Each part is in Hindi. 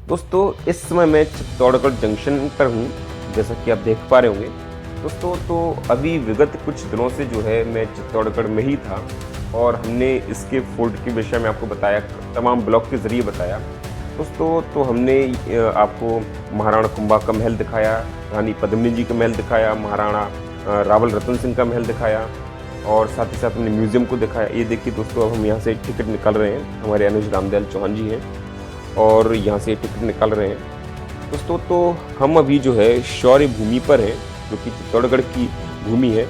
दोस्तों इस समय मैं चित्तौड़गढ़ जंक्शन पर हूँ, जैसा कि आप देख पा रहे होंगे। दोस्तों तो अभी विगत कुछ दिनों से जो है मैं चित्तौड़गढ़ में ही था और हमने इसके फोर्ट के विषय में आपको बताया, तमाम ब्लॉग के ज़रिए बताया। दोस्तों तो हमने आपको महाराणा कुंभा का महल दिखाया, रानी पद्मिनी जी का महल दिखाया, महाराणा रावल रतन सिंह का महल दिखाया और साथ ही साथ हमने म्यूज़ियम को दिखाया। ये देखिए दोस्तों, अब हम यहाँ से टिकट निकाल रहे हैं, हमारे अनुज रामदयाल चौहान जी हैं और यहाँ से टिकट निकाल रहे हैं। दोस्तों तो हम अभी जो है शौर्य भूमि पर हैं, जो कि चित्तौड़गढ़ की भूमि है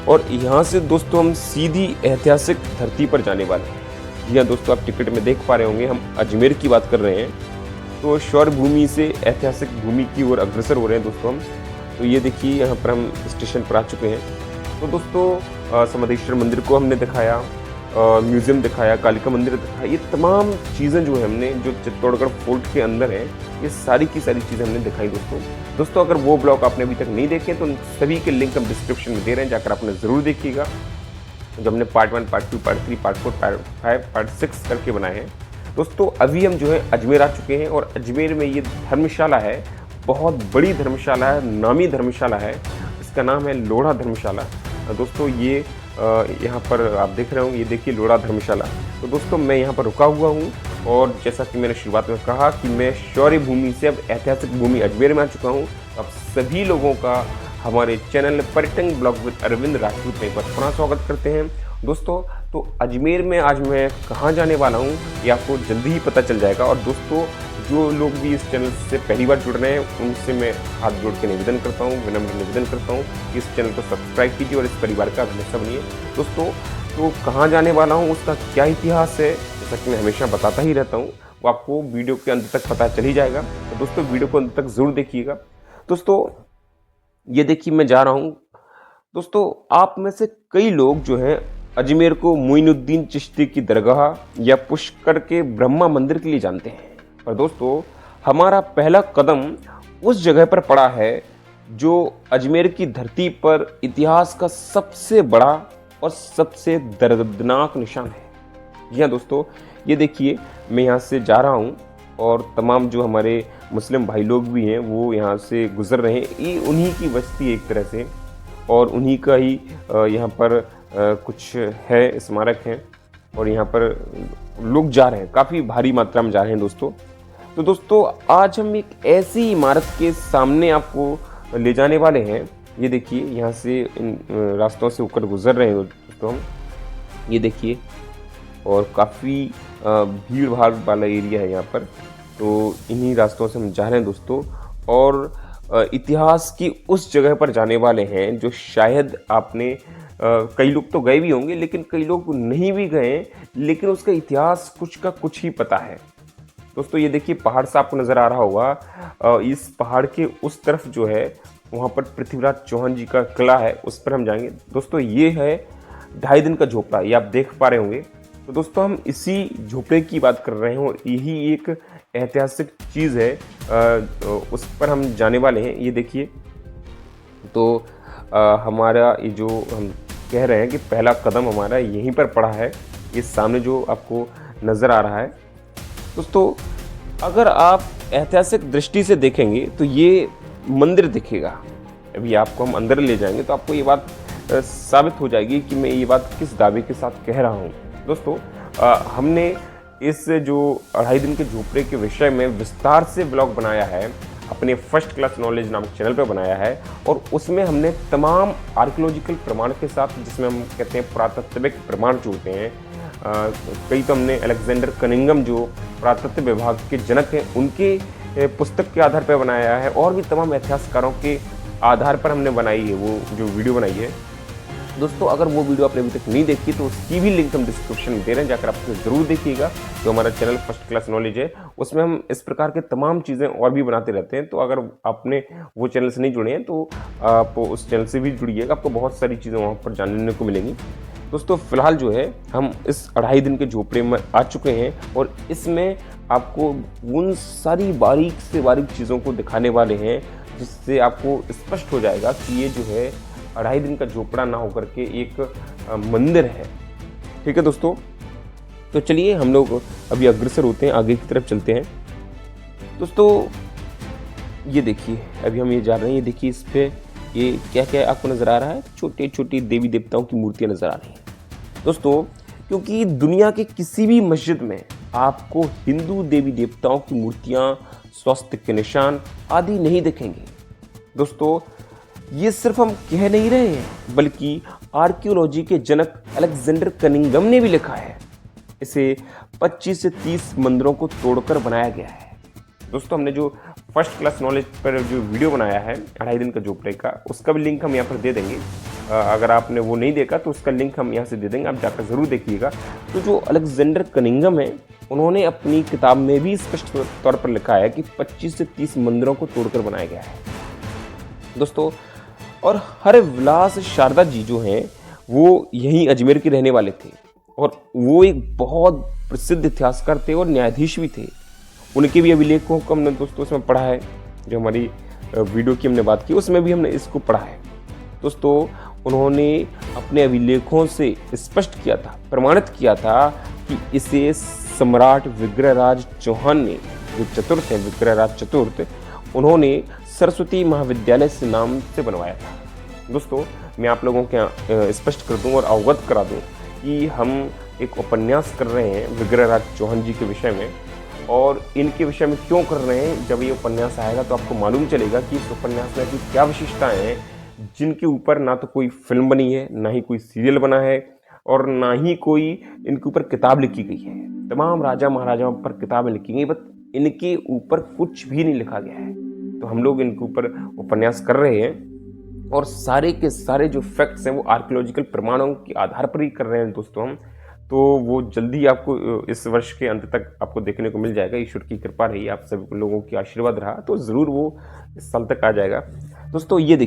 और यहाँ से दोस्तों हम सीधी ऐतिहासिक धरती पर जाने वाले हैं। जी हाँ दोस्तों, आप टिकट में देख पा रहे होंगे, हम अजमेर की बात कर रहे हैं। तो शौर्य भूमि से ऐतिहासिक भूमि की ओर अग्रसर हो रहे हैं दोस्तों हम। तो ये देखिए, यहाँ पर हम स्टेशन पर आ चुके हैं। तो दोस्तों समदेश्वर मंदिर को हमने दिखाया, म्यूज़ियम दिखाया, कालिका मंदिर दिखाया। ये तमाम चीज़ें जो है हमने, जो चित्तौड़गढ़ फोर्ट के अंदर है, ये सारी की सारी चीज़ें हमने दिखाई दोस्तों अगर वो ब्लॉग आपने अभी तक नहीं देखे तो उन सभी के लिंक हम डिस्क्रिप्शन में दे रहे हैं, जाकर आपने ज़रूर देखिएगा। जो हमने part 1, part 2, part 3, part 4, part 5, part 6 करके बनाए हैं। दोस्तों अभी हम जो है अजमेर आ चुके हैं और अजमेर में ये धर्मशाला है, बहुत बड़ी धर्मशाला है, नामी धर्मशाला है। इसका नाम है लोढ़ा धर्मशाला। दोस्तों ये यहाँ पर आप देख रहे होंगे, ये देखिए लोढ़ा धर्मशाला। तो दोस्तों मैं यहाँ पर रुका हुआ हूँ और जैसा कि मैंने शुरुआत में कहा कि मैं शौर्य भूमि से अब ऐतिहासिक भूमि अजमेर में आ चुका हूँ। अब सभी लोगों का हमारे चैनल पर्यटन ब्लॉग विद अरविंद राजपूत में एक बार पुनः स्वागत करते हैं। दोस्तों तो अजमेर में आज मैं कहाँ जाने वाला हूँ ये आपको जल्दी ही पता चल जाएगा। और दोस्तों जो लोग भी इस चैनल से पहली बार जुड़ रहे हैं उनसे मैं हाथ जोड़ के निवेदन करता हूँ, विनम्र निवेदन करता हूँ कि इस चैनल को सब्सक्राइब कीजिए और इस परिवार का हिस्सा बनिए। दोस्तों तो कहाँ जाने वाला हूँ, उसका क्या इतिहास है, जैसा कि मैं हमेशा बताता ही रहता हूँ, वो आपको वीडियो के अंत तक पता चल ही जाएगा। तो दोस्तों वीडियो को अंत तक ज़रूर देखिएगा। दोस्तों ये देखिए मैं जा रहा हूँ। दोस्तों आप में से कई लोग जो हैं अजमेर को मोइनुद्दीन चिश्ती की दरगाह या पुष्कर के ब्रह्मा मंदिर के लिए जानते हैं। पर दोस्तों हमारा पहला कदम उस जगह पर पड़ा है जो अजमेर की धरती पर इतिहास का सबसे बड़ा और सबसे दर्दनाक निशान है। जी हाँ दोस्तों, ये देखिए मैं यहाँ से जा रहा हूँ और तमाम जो हमारे मुस्लिम भाई लोग भी हैं वो यहाँ से गुजर रहे हैं। ये उन्हीं की बस्ती एक तरह से, और उन्हीं का ही यहाँ पर कुछ है, स्मारक हैं और यहाँ पर लोग जा रहे हैं, काफ़ी भारी मात्रा में जा रहे हैं दोस्तों। तो दोस्तों आज हम एक ऐसी इमारत के सामने आपको ले जाने वाले हैं। ये देखिए यहाँ से इन रास्तों से होकर गुजर रहे हैं दोस्तों हम, ये देखिए, और काफ़ी भीड़ भाड़ वाला एरिया है यहाँ पर। तो इन्हीं रास्तों से हम जा रहे हैं दोस्तों और इतिहास की उस जगह पर जाने वाले हैं जो शायद आपने कई लोग तो गए भी होंगे लेकिन कई लोग नहीं भी गए, लेकिन उसका इतिहास कुछ का कुछ ही पता है। दोस्तों ये देखिए पहाड़ सा आपको नज़र आ रहा होगा, इस पहाड़ के उस तरफ जो है वहाँ पर पृथ्वीराज चौहान जी का किला है, उस पर हम जाएंगे। दोस्तों ये है 2.5 दिन का झोपड़ा, ये आप देख पा रहे होंगे। तो दोस्तों हम इसी झोपड़े की बात कर रहे हैं और यही एक ऐतिहासिक चीज़ है, उस पर हम जाने वाले हैं। ये देखिए तो हमारा ये जो हम कह रहे हैं कि पहला कदम हमारा यहीं पर पड़ा है, ये सामने जो आपको नज़र आ रहा है। दोस्तों अगर आप ऐतिहासिक दृष्टि से देखेंगे तो ये मंदिर दिखेगा। अभी आपको हम अंदर ले जाएंगे तो आपको ये बात साबित हो जाएगी कि मैं ये बात किस दावे के साथ कह रहा हूँ। दोस्तों हमने इस जो 2.5 दिन के झोपड़े के विषय में विस्तार से ब्लॉग बनाया है, अपने फर्स्ट क्लास नॉलेज नामक चैनल पर बनाया है और उसमें हमने तमाम आर्कियोलॉजिकल प्रमाण के साथ, जिसमें हम कहते हैं पुरातत्विक प्रमाण जो होते हैं, कई तो हमने अलेक्जेंडर कनिंघम जो पुरातत्व विभाग के जनक हैं उनके पुस्तक के आधार पर बनाया है और भी तमाम इतिहासकारों के आधार पर हमने बनाई है वो जो वीडियो बनाई है। दोस्तों अगर वो वीडियो आपने अभी तक नहीं देखी तो उसकी भी लिंक हम डिस्क्रिप्शन में दे रहे हैं, जाकर आप उसे ज़रूर देखिएगा। जो हमारा चैनल फर्स्ट क्लास नॉलेज है उसमें हम इस प्रकार के तमाम चीज़ें और भी बनाते रहते हैं। तो अगर आपने वो चैनल से नहीं जुड़े हैं तो आप उस चैनल से भी जुड़िएगा, आपको बहुत सारी चीज़ें वहाँ पर जानने को मिलेंगी। दोस्तों फिलहाल जो है हम इस 2.5 दिन के झोपड़े में आ चुके हैं और इसमें आपको उन सारी बारीक से बारीक चीज़ों को दिखाने वाले हैं जिससे आपको स्पष्ट हो जाएगा कि ये जो है 2.5 दिन का झोपड़ा ना होकर के एक मंदिर है। ठीक है दोस्तों, तो चलिए हम लोग अभी अग्रसर होते हैं, आगे की तरफ चलते हैं। दोस्तों ये देखिए, अभी हम ये जा रहे हैं, ये देखिए इस पे ये क्या क्या आपको नज़र आ रहा है, छोटे छोटे देवी देवताओं की मूर्तियाँ नज़र आ रही हैं दोस्तों। क्योंकि दुनिया के किसी भी मस्जिद में आपको हिंदू देवी देवताओं की मूर्तियाँ, स्वास्तिक के निशान आदि नहीं दिखेंगे दोस्तों। ये सिर्फ हम कह नहीं रहे हैं, बल्कि आर्कियोलॉजी के जनक अलेक्जेंडर कनिंघम ने भी लिखा है। इसे 25 से 30 मंदिरों को तोड़कर बनाया गया है दोस्तों। हमने जो फर्स्ट क्लास नॉलेज पर जो वीडियो बनाया है 2.5 दिन का जोपड़े का, उसका भी लिंक हम यहाँ पर दे देंगे। अगर आपने वो नहीं देखा तो उसका लिंक हम यहाँ से दे देंगे, आप जाकर ज़रूर देखिएगा। तो जो अलेक्जेंडर कनिंघम है, उन्होंने अपनी किताब में भी स्पष्ट तौर पर लिखा है कि 25 से 30 मंदिरों को तोड़कर बनाया गया है दोस्तों। और हरविलास शारदा जी जो हैं, वो यहीं अजमेर के रहने वाले थे और वो एक बहुत प्रसिद्ध इतिहासकार थे और न्यायाधीश भी थे। उनके भी अभिलेखों को हमने दोस्तों उसमें पढ़ा है, जो हमारी वीडियो की हमने बात की उसमें भी हमने इसको पढ़ा है दोस्तों। उन्होंने अपने अभिलेखों से स्पष्ट किया था, प्रमाणित किया था कि इसे सम्राट विग्रहराज चौहान ने, जो चतुर्थ है विग्रहराज चतुर्थ, उन्होंने सरस्वती महाविद्यालय से नाम से बनवाया था दोस्तों। मैं आप लोगों के स्पष्ट कर दूं और अवगत करा दूं कि हम एक उपन्यास कर रहे हैं विग्रहराज चौहान जी के विषय में, और इनके विषय में क्यों कर रहे हैं, जब ये उपन्यास आएगा तो आपको मालूम चलेगा कि इस उपन्यास में ऐसी क्या विशेषताएं हैं जिनके ऊपर ना तो कोई फिल्म बनी है, ना ही कोई सीरियल बना है, और ना ही कोई इनके ऊपर किताब लिखी गई है। तमाम राजा महाराजाओं पर किताबें लिखी गई, बट इनके ऊपर कुछ भी नहीं लिखा गया है। तो हम लोग इनके ऊपर उपन्यास कर रहे हैं और सारे के सारे जो फैक्ट्स हैं वो आर्कियोलॉजिकल प्रमाणों के आधार पर ही कर रहे हैं दोस्तों हम। तो वो जल्दी आपको इस वर्ष के अंत तक आपको देखने को मिल जाएगा। ईश्वर की कृपा रही, आप सभी लोगों की आशीर्वाद रहा तो ज़रूर वो इस साल तक आ जाएगा दोस्तों। ये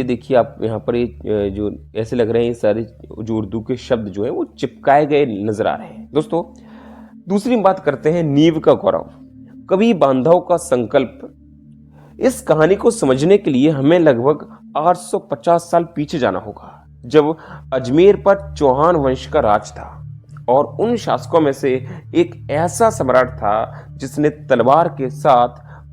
देखिए आप यहाँ पर ये जो ऐसे लग रहे हैं, ये सारे जो उर्दू के शब्द जो है वो चिपकाए गए नजर आ रहे हैं दोस्तों। दूसरी बात करते हैं नींव का गौरव, कवि बांधव का संकल्प। इस कहानी को समझने के लिए हमें लगभग 850 साल पीछे जाना होगा, जब अजमेर पर चौहान वंश का राज था और उन शासकों में से एक ऐसा सम्राट था जिसने तलवार के साथ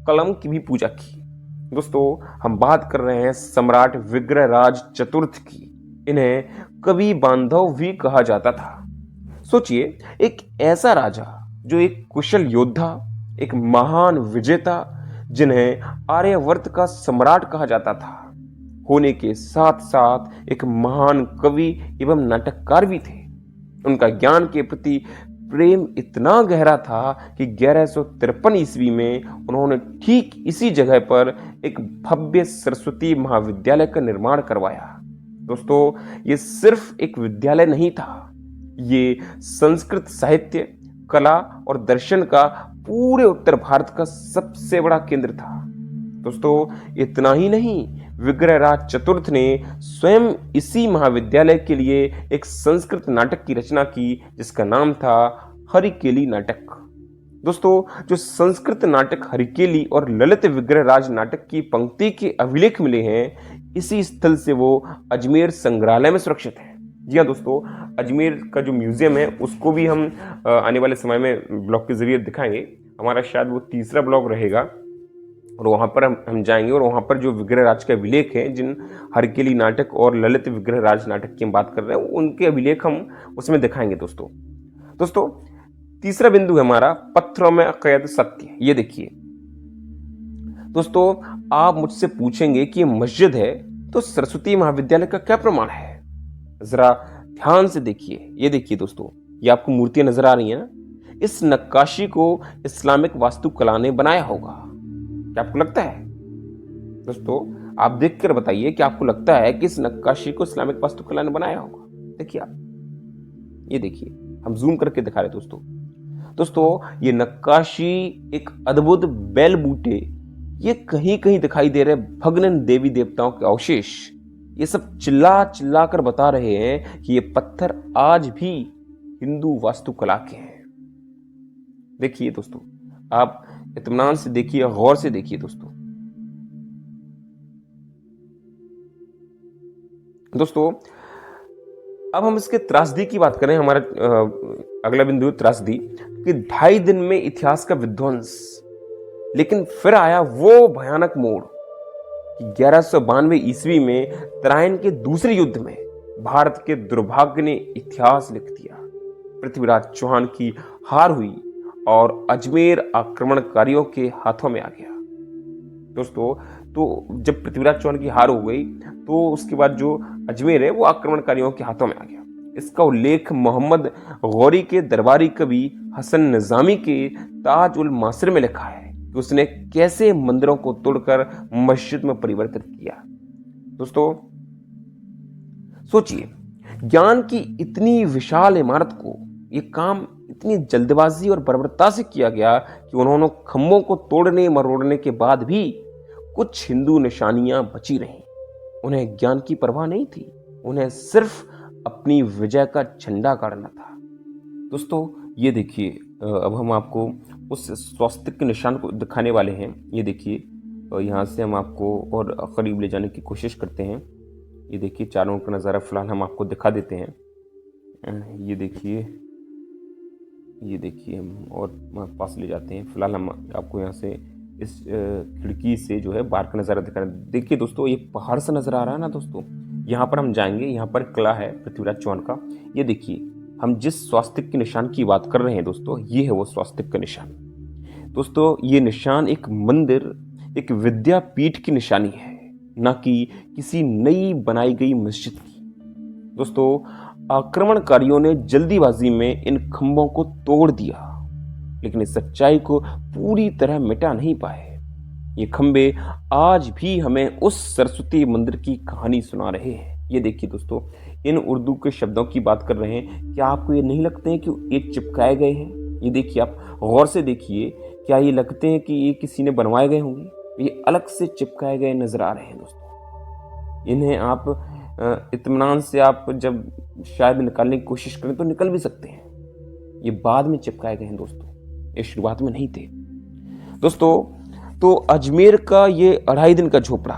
कलम की भी पूजा की दोस्तों। हम बात कर रहे हैं सम्राट विग्रहराज चतुर्थ की। इन्हें कवि बांधव भी कहा जाता था। सोचिए, एक ऐसा राजा जो एक कुशल योद्धा, एक महान विजेता, जिन्हें आर्यवर्त का सम्राट कहा जाता था, होने के साथ साथ एक महान कवि एवं नाटककार भी थे। उनका ज्ञान के प्रति प्रेम इतना गहरा था कि 1153 ईस्वी में उन्होंने ठीक इसी जगह पर एक भव्य सरस्वती महाविद्यालय का निर्माण करवाया दोस्तों। ये सिर्फ एक विद्यालय नहीं था, ये संस्कृत साहित्य, कला और दर्शन का पूरे उत्तर भारत का सबसे बड़ा केंद्र था दोस्तों। इतना ही नहीं, विग्रहराज चतुर्थ ने स्वयं इसी महाविद्यालय के लिए एक संस्कृत नाटक की रचना की, जिसका नाम था हरिकेली नाटक दोस्तों। जो संस्कृत नाटक हरिकेली और ललित विग्रहराज नाटक की पंक्ति के अभिलेख मिले हैं, इसी स्थल से वो अजमेर संग्रहालय में सुरक्षित है। जी हाँ दोस्तों, अजमेर का जो म्यूजियम है उसको भी हम आने वाले समय में ब्लॉग के जरिए दिखाएंगे। हमारा शायद वो तीसरा ब्लॉग रहेगा और वहाँ पर हम जाएंगे और वहाँ पर जो विग्रहराज के अभिलेख हैं, जिन हरकेली नाटक और ललित विग्रहराज नाटक की हम बात कर रहे हैं, उनके अभिलेख हम उसमें दिखाएंगे दोस्तों। तीसरा बिंदु है हमारा पत्थरों में कैद सत्य। ये देखिए दोस्तों, आप मुझसे पूछेंगे कि ये मस्जिद है तो सरस्वती महाविद्यालय का क्या प्रमाण है। जरा ध्यान से देखिए, ये देखिए दोस्तों, ये आपको मूर्तियां नजर आ रही हैं ना। इस नक्काशी को इस्लामिक वास्तुकला ने बनाया होगा, क्या आपको लगता है दोस्तों? आप देखकर बताइए कि आपको लगता है कि इस नक्काशी को इस्लामिक वास्तुकला ने बनाया होगा। देखिए आप, ये देखिए, हम जूम करके दिखा रहे दोस्तों, ये नक्काशी एक अद्भुत बेल बूटे, ये कहीं कहीं दिखाई दे रहे भग्न देवी देवताओं के अवशेष, ये सब चिल्ला कर बता रहे हैं कि ये पत्थर आज भी हिंदू वास्तुकला के हैं। देखिए दोस्तों, आप इत्मीनान से देखिए, गौर से देखिए दोस्तों, अब हम इसके त्रासदी की बात करें, हमारा अगला बिंदु त्रासदी कि 2.5 दिन में इतिहास का विध्वंस। लेकिन फिर आया वो भयानक मोड़ कि 1192 ईस्वी में तराइन के दूसरे युद्ध में भारत के दुर्भाग्य ने इतिहास लिख दिया। पृथ्वीराज चौहान की हार हुई और अजमेर आक्रमणकारियों के हाथों में आ गया। दोस्तों, तो जब पृथ्वीराज चौहान की हार हो गई तो उसके बाद जो अजमेर है वो आक्रमणकारियों के हाथों में आ गया। इसका उल्लेख मोहम्मद गौरी के दरबारी कवि हसन निजामी के ताज उल मासिर में लिखा है कि उसने कैसे मंदिरों को तोड़कर मस्जिद में परिवर्तित किया। दोस्तों सोचिए, ज्ञान की इतनी विशाल इमारत को ये काम इतनी जल्दबाजी और बर्बरता से किया गया कि उन्होंने खंभों को तोड़ने मरोड़ने के बाद भी कुछ हिंदू निशानियां बची रहीं। उन्हें ज्ञान की परवाह नहीं थी, उन्हें सिर्फ अपनी विजय का झंडा गाड़ना था। दोस्तों ये देखिए, अब हम आपको उस स्वास्तिक के निशान को दिखाने वाले हैं। ये देखिए, यहाँ से हम आपको और करीब ले जाने की कोशिश करते हैं। ये देखिए, चारों का नज़ारा फिलहाल हम आपको दिखा देते हैं। ये देखिए हम और पास ले जाते हैं। फिलहाल हम आपको यहाँ से इस खिड़की से जो है बाहर का नज़ारा दिखा रहे हैं। देखिए दोस्तों, ये पहाड़ से नज़र आ रहा है ना दोस्तों, यहाँ पर हम जाएंगे। यहाँ पर किला है पृथ्वीराज चौहान का। ये देखिए, हम जिस स्वास्तिक के निशान की बात कर रहे हैं दोस्तों, ये है वो स्वास्तिक का निशान। दोस्तों ये निशान एक मंदिर, एक विद्यापीठ की निशानी है, ना कि किसी नई बनाई गई मस्जिद की। दोस्तों आक्रमणकारियों ने जल्दीबाजी में इन खंभों को तोड़ दिया, लेकिन इस सच्चाई को पूरी तरह मिटा नहीं पाए। ये खंबे आज भी हमें उस सरस्वती मंदिर की कहानी सुना रहे हैं। ये देखिए दोस्तों, इन उर्दू के शब्दों की बात कर रहे हैं। क्या आपको ये नहीं लगते हैं कि ये चिपकाए गए हैं? ये देखिए, आप गौर से देखिए, क्या ये लगते हैं कि ये किसी ने बनवाए गए होंगे? ये अलग से चिपकाए गए नजर आ रहे हैं दोस्तों। इन्हें आप इत्मीनान से आप जब शायद निकालने की कोशिश करें तो निकल भी सकते हैं। ये बाद में चिपकाए गए हैं दोस्तों, ये शुरुआत में नहीं थे। दोस्तों तो अजमेर का ये 2.5 दिन का झोपड़ा,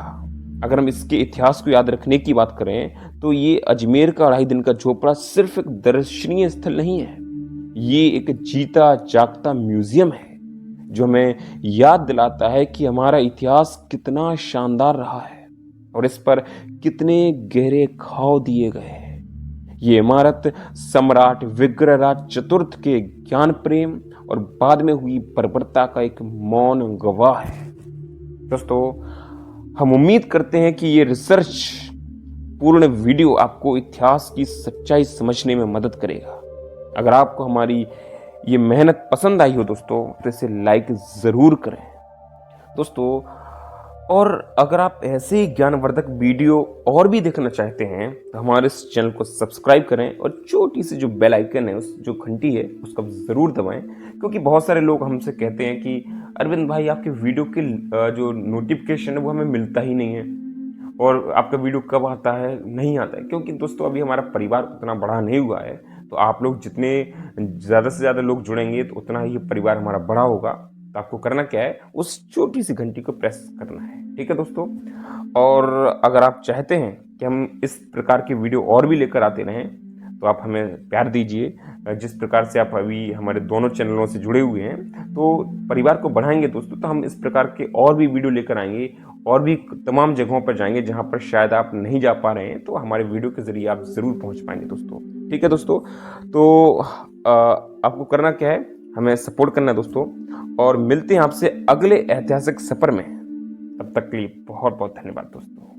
अगर हम इसके इतिहास को याद रखने की बात करें तो ये अजमेर का 2.5 दिन का झोपड़ा सिर्फ एक दर्शनीय स्थल नहीं है, ये एक जीता जागता म्यूजियम है जो हमें याद दिलाता है कि हमारा इतिहास कितना शानदार रहा है और इस पर कितने गहरे घाव दिए गए हैं। ये इमारत सम्राट विग्रहराज चतुर्थ के ज्ञान प्रेम और बाद में हुई बर्बरता का एक मौन गवाह है। दोस्तों हम उम्मीद करते हैं कि ये रिसर्च पूर्ण वीडियो आपको इतिहास की सच्चाई समझने में मदद करेगा। अगर आपको हमारी ये मेहनत पसंद आई हो दोस्तों तो इसे लाइक ज़रूर करें दोस्तों। और अगर आप ऐसे ही ज्ञानवर्धक वीडियो और भी देखना चाहते हैं तो हमारे इस चैनल को सब्सक्राइब करें और छोटी सी जो बेल आइकन है, उस जो घंटी है, उसको ज़रूर दबाएं, क्योंकि बहुत सारे लोग हमसे कहते हैं कि अरविंद भाई आपके वीडियो के जो नोटिफिकेशन है वो हमें मिलता ही नहीं है और आपका वीडियो कब आता है, नहीं आता है। क्योंकि दोस्तों अभी हमारा परिवार उतना बड़ा नहीं हुआ है, तो आप लोग जितने ज़्यादा से ज़्यादा लोग जुड़ेंगे तो उतना ही परिवार हमारा बड़ा होगा। तो आपको करना क्या है, उस छोटी सी घंटी को प्रेस करना है, ठीक है दोस्तों। और अगर आप चाहते हैं कि हम इस प्रकार की वीडियो और भी लेकर आते रहें तो आप हमें प्यार दीजिए। जिस प्रकार से आप अभी हमारे दोनों चैनलों से जुड़े हुए हैं तो परिवार को बढ़ाएंगे दोस्तों, तो हम इस प्रकार के और भी वीडियो लेकर आएंगे और भी तमाम जगहों पर जाएंगे जहां पर शायद आप नहीं जा पा रहे हैं, तो हमारे वीडियो के जरिए आप ज़रूर पहुंच पाएंगे दोस्तों, ठीक है दोस्तों। तो आपको करना क्या है, हमें सपोर्ट करना है दोस्तों, और मिलते हैं आपसे अगले ऐतिहासिक सफर में। तब तक के लिए बहुत बहुत धन्यवाद दोस्तों।